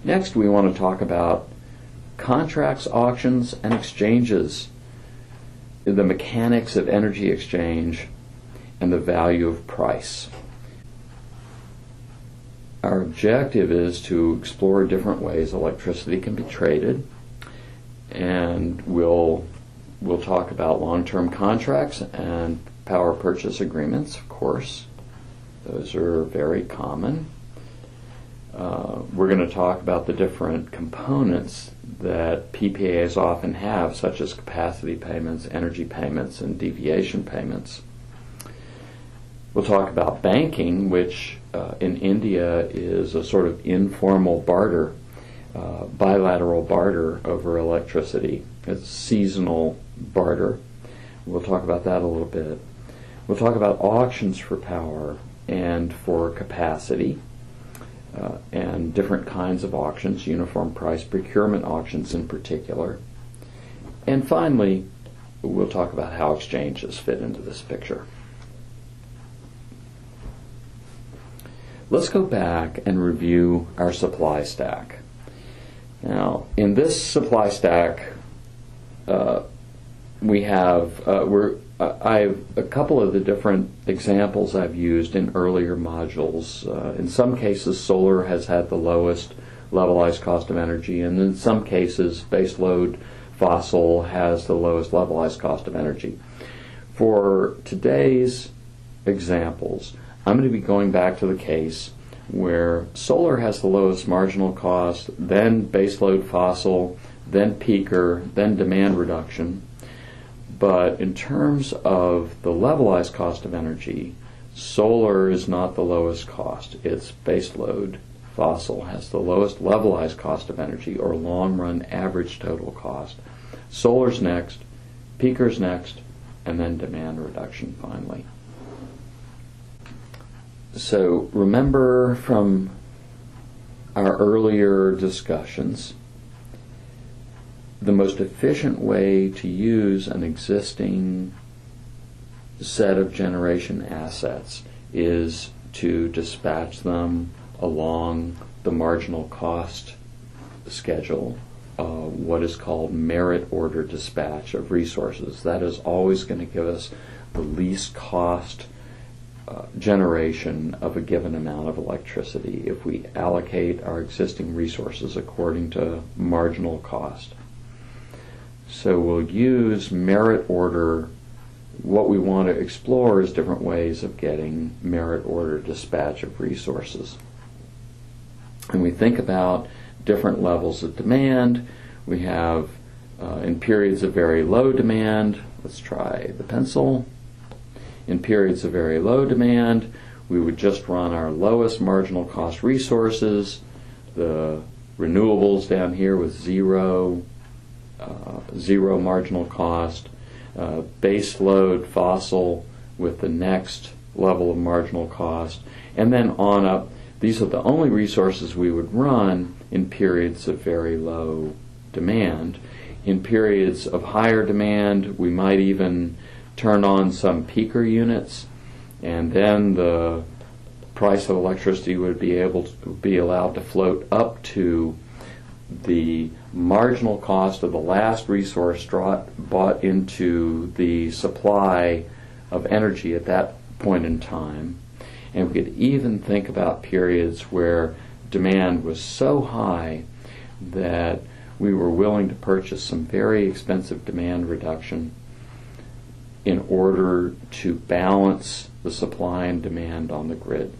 Next, we want to talk about contracts, auctions, and exchanges, the mechanics of energy exchange, and the value of price. Our objective is to explore different ways electricity can be traded, and we'll talk about long-term contracts and power purchase agreements, of course. Those are very common. We're going to talk about the different components that PPAs often have, such as capacity payments, energy payments, and deviation payments. We'll talk about banking, which in India is a sort of informal barter, bilateral barter over electricity. It's seasonal barter. We'll talk about that a little bit. We'll talk about auctions for power and for capacity, and different kinds of auctions, uniform price procurement auctions in particular. And finally, we'll talk about how exchanges fit into this picture. Let's go back and review our supply stack. Now, in this supply stack, we have a couple of the different examples I've used in earlier modules. In some cases, solar has had the lowest levelized cost of energy, and in some cases, baseload fossil has the lowest levelized cost of energy. For today's examples, I'm going to be going back to the case where solar has the lowest marginal cost, then baseload fossil, then peaker, then demand reduction. But in terms of the levelized cost of energy, solar is not the lowest cost. It's baseload fossil has the lowest levelized cost of energy, or long-run average total cost. Solar's next, peaker's next, and then demand reduction finally. So remember from our earlier discussions, the most efficient way to use an existing set of generation assets is to dispatch them along the marginal cost schedule, what is called merit order dispatch of resources. That is always going to give us the least cost generation of a given amount of electricity if we allocate our existing resources according to marginal cost. So we'll use merit order. What we want to explore is different ways of getting merit order dispatch of resources. And we think about different levels of demand. We have, in periods of very low demand, let's try the pencil. In periods of very low demand, we would just run our lowest marginal cost resources, the renewables down here with zero marginal cost, base load fossil with the next level of marginal cost, and then on up. These are the only resources we would run in periods of very low demand. In periods of higher demand, we might even turn on some peaker units, and then the price of electricity would be able to be allowed to float up to the marginal cost of the last resource bought into the supply of energy at that point in time. And we could even think about periods where demand was so high that we were willing to purchase some very expensive demand reduction in order to balance the supply and demand on the grid.